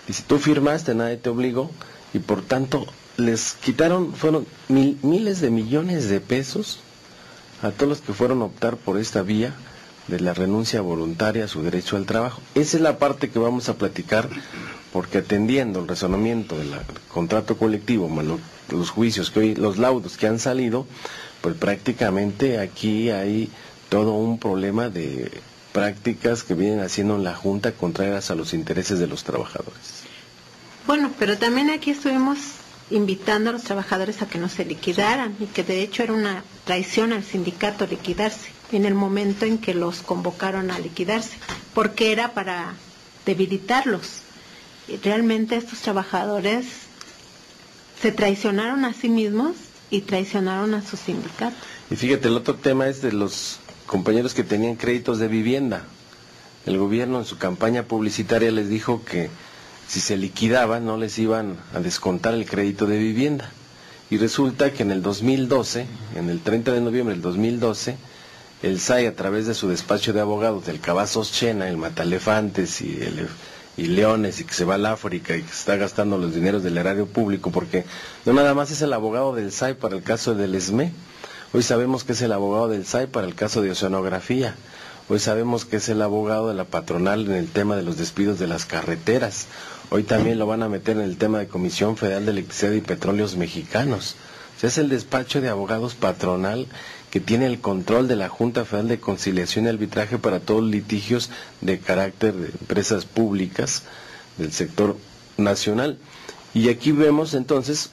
Dice, tú firmaste, nadie te obligó, y por tanto les quitaron, fueron miles de millones de pesos a todos los que fueron a optar por esta vía de la renuncia voluntaria a su derecho al trabajo. Esa es la parte que vamos a platicar, porque atendiendo el razonamiento del contrato colectivo, más los juicios que hoy, los laudos que han salido, pues prácticamente aquí hay todo un problema de prácticas que vienen haciendo en la Junta contrarias a los intereses de los trabajadores. Bueno, pero también aquí estuvimos invitando a los trabajadores a que no se liquidaran, y que de hecho era una traición al sindicato liquidarse en el momento en que los convocaron a liquidarse, porque era para debilitarlos. Y realmente estos trabajadores se traicionaron a sí mismos y traicionaron a su sindicato. Y fíjate, el otro tema es de los compañeros que tenían créditos de vivienda. El gobierno en su campaña publicitaria les dijo que si se liquidaban no les iban a descontar el crédito de vivienda. Y resulta que en el 2012, en el 30 de noviembre del 2012, el SAI, a través de su despacho de abogados del Cavazos Chena, el Matalefantes y Leones, y que se va al África y que se está gastando los dineros del erario público, porque no nada más es el abogado del SAI para el caso del ESME, hoy sabemos que es el abogado del SAI para el caso de oceanografía, hoy sabemos que es el abogado de la patronal en el tema de los despidos de las carreteras, hoy también lo van a meter en el tema de Comisión Federal de Electricidad y Petróleos Mexicanos. O sea, es el despacho de abogados patronal que tiene el control de la Junta Federal de Conciliación y Arbitraje para todos los litigios de carácter de empresas públicas del sector nacional. Y aquí vemos entonces,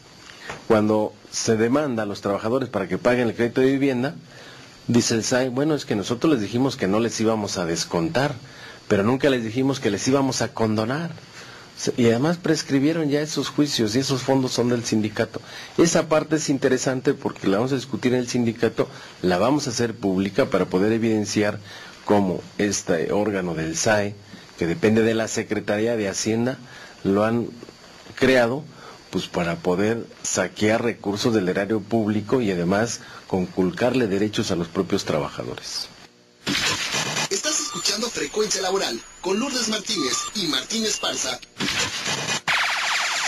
cuando se demanda a los trabajadores para que paguen el crédito de vivienda, dice el SAI, bueno, es que nosotros les dijimos que no les íbamos a descontar, pero nunca les dijimos que les íbamos a condonar. Y además prescribieron ya esos juicios, y esos fondos son del sindicato. Esa parte es interesante porque la vamos a discutir en el sindicato, la vamos a hacer pública para poder evidenciar cómo este órgano del SAE, que depende de la Secretaría de Hacienda, lo han creado pues para poder saquear recursos del erario público y además conculcarle derechos a los propios trabajadores. Estás escuchando Frecuencia Laboral con Lourdes Martínez y Martín Esparza.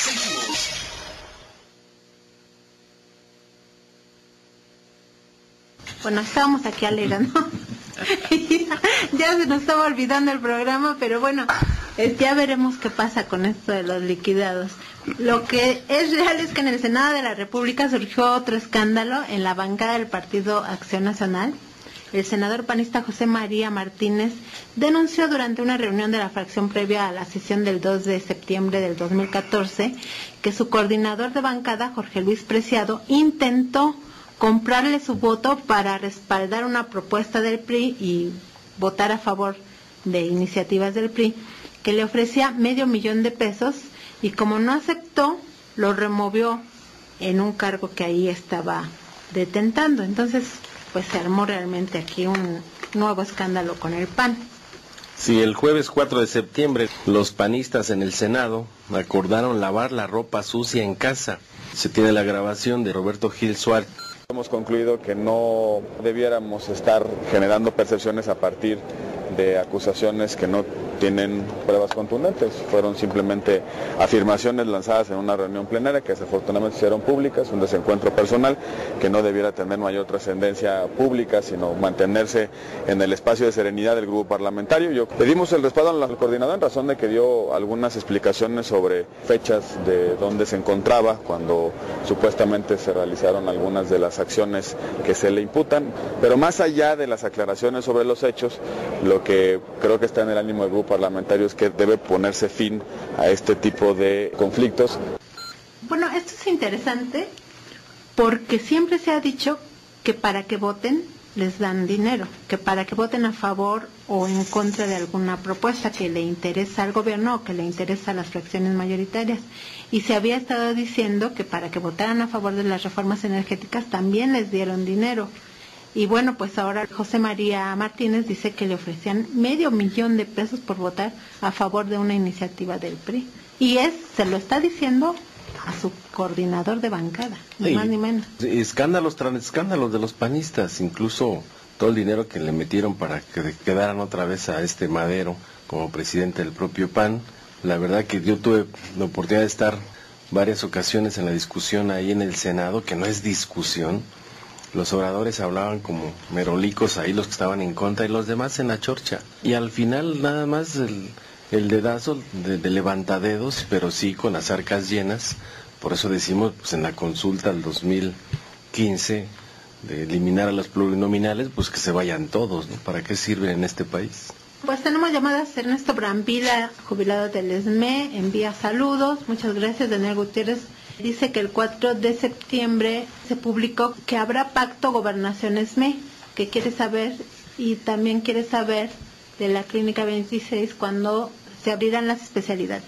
Seguimos. Bueno, estábamos aquí alegando. Ya se nos estaba olvidando el programa, pero bueno, ya veremos qué pasa con esto de los liquidados. Lo que es real es que en el Senado de la República surgió otro escándalo en la bancada del Partido Acción Nacional. El senador panista José María Martínez denunció durante una reunión de la fracción previa a la sesión del 2 de septiembre del 2014 que su coordinador de bancada, Jorge Luis Preciado, intentó comprarle su voto para respaldar una propuesta del PRI y votar a favor de iniciativas del PRI, que le ofrecía $500,000 de pesos, y como no aceptó, lo removió en un cargo que ahí estaba detentando. Entonces, pues se armó realmente aquí un nuevo escándalo con el PAN. Sí, el jueves 4 de septiembre, los panistas en el Senado acordaron lavar la ropa sucia en casa. Se tiene la grabación de Roberto Gil Suárez. Hemos concluido que no debiéramos estar generando percepciones a partir de acusaciones que no tienen pruebas contundentes. Fueron simplemente afirmaciones lanzadas en una reunión plenaria que desafortunadamente se hicieron públicas, un desencuentro personal que no debiera tener mayor trascendencia pública, sino mantenerse en el espacio de serenidad del grupo parlamentario. Pedimos el respaldo al coordinador en razón de que dio algunas explicaciones sobre fechas de dónde se encontraba cuando supuestamente se realizaron algunas de las acciones que se le imputan, pero más allá de las aclaraciones sobre los hechos, lo que creo que está en el ánimo del grupo parlamentario es que debe ponerse fin a este tipo de conflictos. Bueno, esto es interesante porque siempre se ha dicho que para que voten les dan dinero, que para que voten a favor o en contra de alguna propuesta que le interesa al gobierno o que le interesa a las fracciones mayoritarias. Y se había estado diciendo que para que votaran a favor de las reformas energéticas también les dieron dinero. Y bueno, pues ahora José María Martínez dice que le ofrecían $500,000 de pesos por votar a favor de una iniciativa del PRI. Y se lo está diciendo a su coordinador de bancada, ni más ni menos. Escándalos tras escándalos de los panistas, incluso todo el dinero que le metieron para que quedaran otra vez a Madero como presidente del propio PAN. La verdad que yo tuve la oportunidad de estar varias ocasiones en la discusión ahí en el Senado, que no es discusión. Los oradores hablaban como merolicos ahí, los que estaban en contra, y los demás en la chorcha. Y al final nada más el dedazo de levantadedos, pero sí con las arcas llenas. Por eso decimos, pues en la consulta del 2015, de eliminar a los plurinominales, pues que se vayan todos, ¿no? ¿Para qué sirven en este país? Pues tenemos llamadas. Ernesto Brambila, jubilado del ESME, envía saludos. Muchas gracias. Daniel Gutiérrez dice que el 4 de septiembre se publicó que habrá pacto Gobernación-ESME, que quiere saber, y también quiere saber de la Clínica 26 cuando se abrirán las especialidades.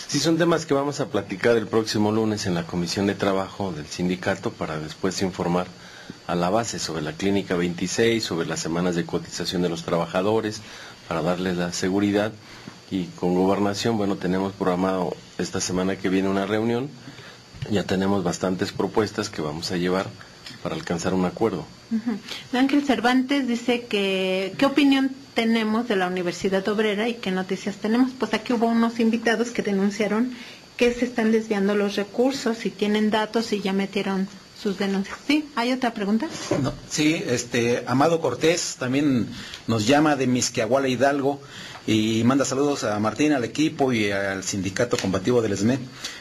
Sí, son temas que vamos a platicar el próximo lunes en la Comisión de Trabajo del sindicato para después informar a la base sobre la Clínica 26, sobre las semanas de cotización de los trabajadores, para darles la seguridad. Y con Gobernación, bueno, tenemos programado esta semana que viene una reunión. Ya tenemos bastantes propuestas que vamos a llevar para alcanzar un acuerdo. Ángel Cervantes dice que ¿qué opinión tenemos de la Universidad Obrera y qué noticias tenemos? Pues aquí hubo unos invitados que denunciaron que se están desviando los recursos y tienen datos y ya metieron sus denuncias. ¿Sí? ¿Hay otra pregunta? No, sí, Amado Cortés también nos llama de Misquiahuala, Hidalgo, y manda saludos a Martín, al equipo y al sindicato combativo del ESME.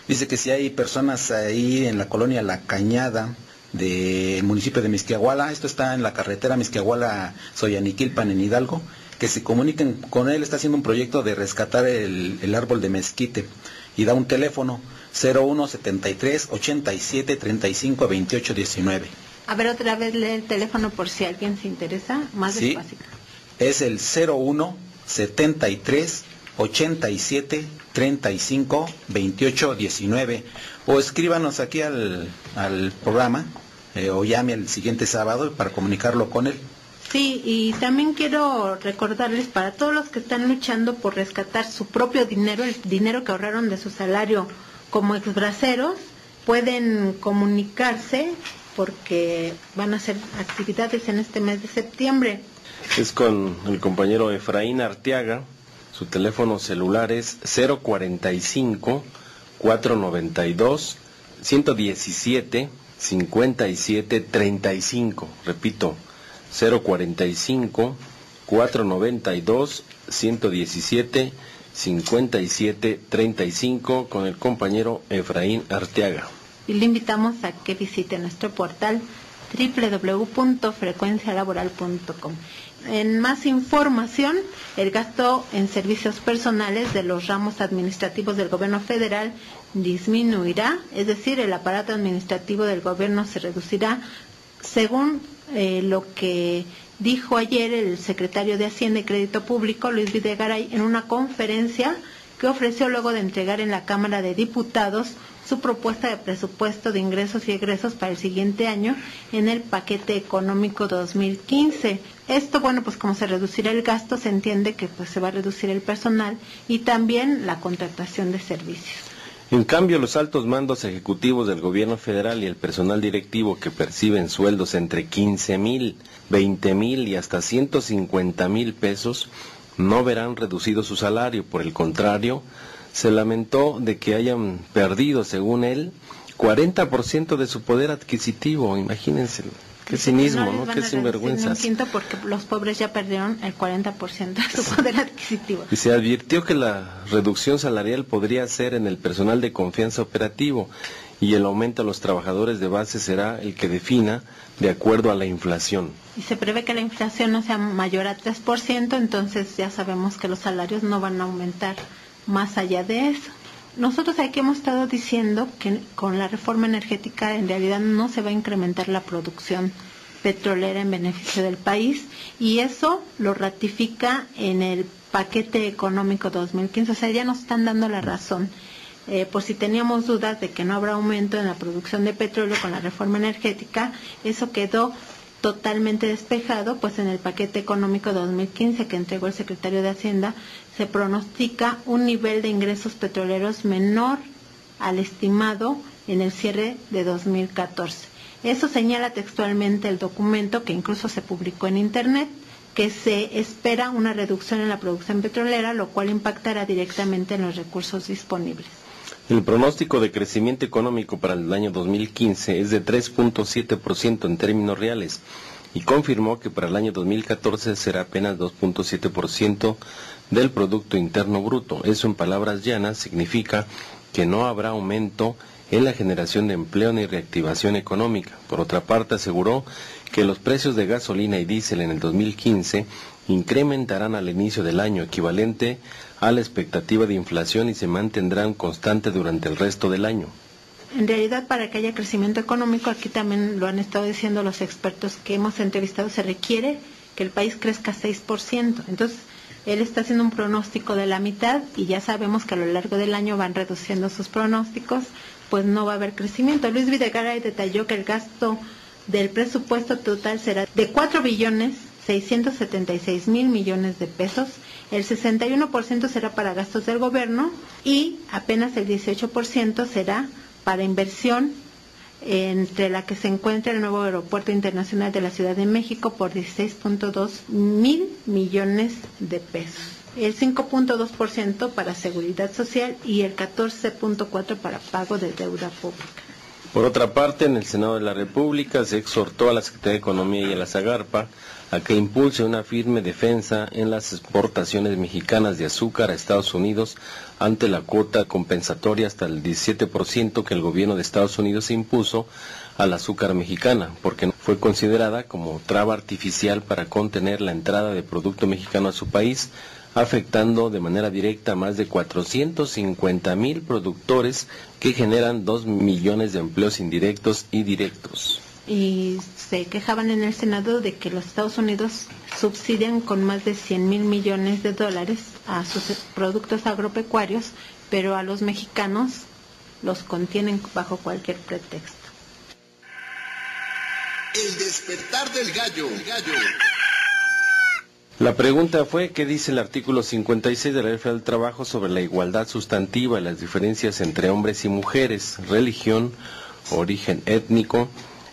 Dice que si hay personas ahí en la colonia La Cañada del municipio de Misquiahuala, esto está en la carretera Misquiahuala-Soyaniquilpan en Hidalgo, que se comuniquen con él. Está haciendo un proyecto de rescatar el árbol de mezquite y da un teléfono 0173 87 35 28 19. A ver, otra vez lee el teléfono por si alguien se interesa, más despacio. Es el 0173 87 35 28 19, o escríbanos aquí al programa o llame el siguiente sábado para comunicarlo con él. Sí, y también quiero recordarles para todos los que están luchando por rescatar su propio dinero, el dinero que ahorraron de su salario como exbraceros, pueden comunicarse porque van a hacer actividades en este mes de septiembre. Es con el compañero Efraín Arteaga. Su teléfono celular es 045 492 117 57 35. Repito, 045 492 117 57 35 con el compañero Efraín Arteaga. Y le invitamos a que visite nuestro portal www.frecuencialaboral.com. En más información, el gasto en servicios personales de los ramos administrativos del gobierno federal disminuirá, es decir, el aparato administrativo del gobierno se reducirá, según lo que dijo ayer el secretario de Hacienda y Crédito Público, Luis Videgaray, en una conferencia que ofreció luego de entregar en la Cámara de Diputados su propuesta de presupuesto de ingresos y egresos para el siguiente año en el paquete económico 2015. Esto, bueno, pues como se reducirá el gasto, se entiende que pues se va a reducir el personal y también la contratación de servicios. En cambio, los altos mandos ejecutivos del gobierno federal y el personal directivo que perciben sueldos entre 15,000, 20,000 y hasta 150,000 pesos no verán reducido su salario. Por el contrario, se lamentó de que hayan perdido, según él, 40% de su poder adquisitivo. Imagínense, qué cinismo, ¿no? Qué sinvergüenzas. Porque los pobres ya perdieron el 40% de su poder adquisitivo. Y se advirtió que la reducción salarial podría ser en el personal de confianza operativo y el aumento a los trabajadores de base será el que defina de acuerdo a la inflación. Y se prevé que la inflación no sea mayor a 3%, entonces ya sabemos que los salarios no van a aumentar más allá de eso. Nosotros aquí hemos estado diciendo que con la reforma energética en realidad no se va a incrementar la producción petrolera en beneficio del país, y eso lo ratifica en el paquete económico 2015, o sea, ya nos están dando la razón. Por si teníamos dudas de que no habrá aumento en la producción de petróleo con la reforma energética, eso quedó totalmente despejado, pues en el paquete económico 2015 que entregó el secretario de Hacienda se pronostica un nivel de ingresos petroleros menor al estimado en el cierre de 2014. Eso señala textualmente el documento, que incluso se publicó en Internet, que se espera una reducción en la producción petrolera, lo cual impactará directamente en los recursos disponibles. El pronóstico de crecimiento económico para el año 2015 es de 3.7% en términos reales y confirmó que para el año 2014 será apenas 2.7% del Producto Interno Bruto. Eso, en palabras llanas, significa que no habrá aumento en la generación de empleo ni reactivación económica. Por otra parte, aseguró que los precios de gasolina y diésel en el 2015 incrementarán al inicio del año, equivalente a la expectativa de inflación, y se mantendrán constante durante el resto del año. En realidad, para que haya crecimiento económico, aquí también lo han estado diciendo los expertos que hemos entrevistado, se requiere que el país crezca 6%. Entonces, él está haciendo un pronóstico de la mitad y ya sabemos que a lo largo del año van reduciendo sus pronósticos, pues no va a haber crecimiento. Luis Videgaray detalló que el gasto del presupuesto total será de 4.676.000 millones de pesos, el 61% será para gastos del gobierno y apenas el 18% será para inversión, entre la que se encuentra el nuevo aeropuerto internacional de la Ciudad de México por 16.2 mil millones de pesos, el 5.2% para seguridad social y el 14.4% para pago de deuda pública. Por otra parte, en el Senado de la República se exhortó a la Secretaría de Economía y a la Zagarpa a que impulse una firme defensa en las exportaciones mexicanas de azúcar a Estados Unidos ante la cuota compensatoria hasta el 17% que el gobierno de Estados Unidos impuso al azúcar mexicana, porque fue considerada como traba artificial para contener la entrada de producto mexicano a su país, afectando de manera directa a más de 450,000 productores que generan 2 millones de empleos indirectos y directos. Y se quejaban en el Senado de que los Estados Unidos subsidian con más de 100,000 millones de dólares a sus productos agropecuarios, pero a los mexicanos los contienen bajo cualquier pretexto. El despertar del gallo. La pregunta fue, ¿qué dice el artículo 56 de la Ley Federal del Trabajo sobre la igualdad sustantiva y las diferencias entre hombres y mujeres, religión, origen étnico,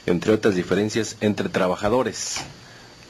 entre otras diferencias entre trabajadores?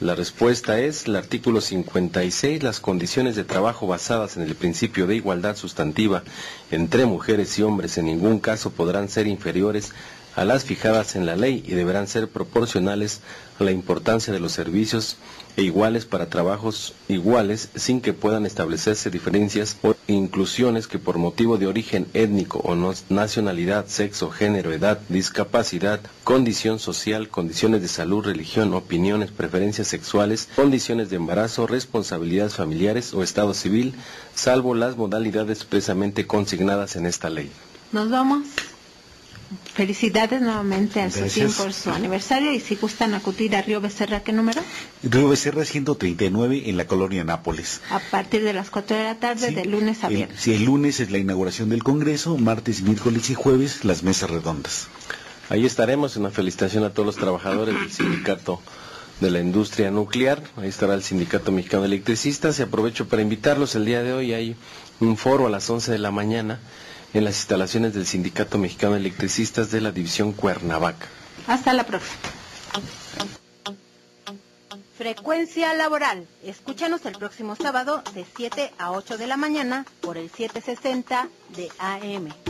La respuesta es, el artículo 56, las condiciones de trabajo basadas en el principio de igualdad sustantiva entre mujeres y hombres en ningún caso podrán ser inferiores a las fijadas en la ley y deberán ser proporcionales a la importancia de los servicios e iguales para trabajos iguales, sin que puedan establecerse diferencias o inclusiones que por motivo de origen étnico o nacionalidad, sexo, género, edad, discapacidad, condición social, condiciones de salud, religión, opiniones, preferencias sexuales, condiciones de embarazo, responsabilidades familiares o estado civil, salvo las modalidades expresamente consignadas en esta ley. Nos vamos. Felicidades nuevamente al SOTIM por su aniversario, y si gustan acudir a Río Becerra, ¿qué número? Río Becerra 139 en la colonia Nápoles. A partir de las 4 de la tarde, sí, de lunes a viernes. Sí, el lunes es la inauguración del Congreso, martes, miércoles y jueves las mesas redondas. Ahí estaremos. Una felicitación a todos los trabajadores del sindicato de la industria nuclear. Ahí estará el Sindicato Mexicano de Electricistas, y aprovecho para invitarlos. El día de hoy hay un foro a las 11 de la mañana en las instalaciones del Sindicato Mexicano de Electricistas de la División Cuernavaca. Hasta la próxima. Frecuencia Laboral. Escúchanos el próximo sábado de 7 a 8 de la mañana por el 760 de AM.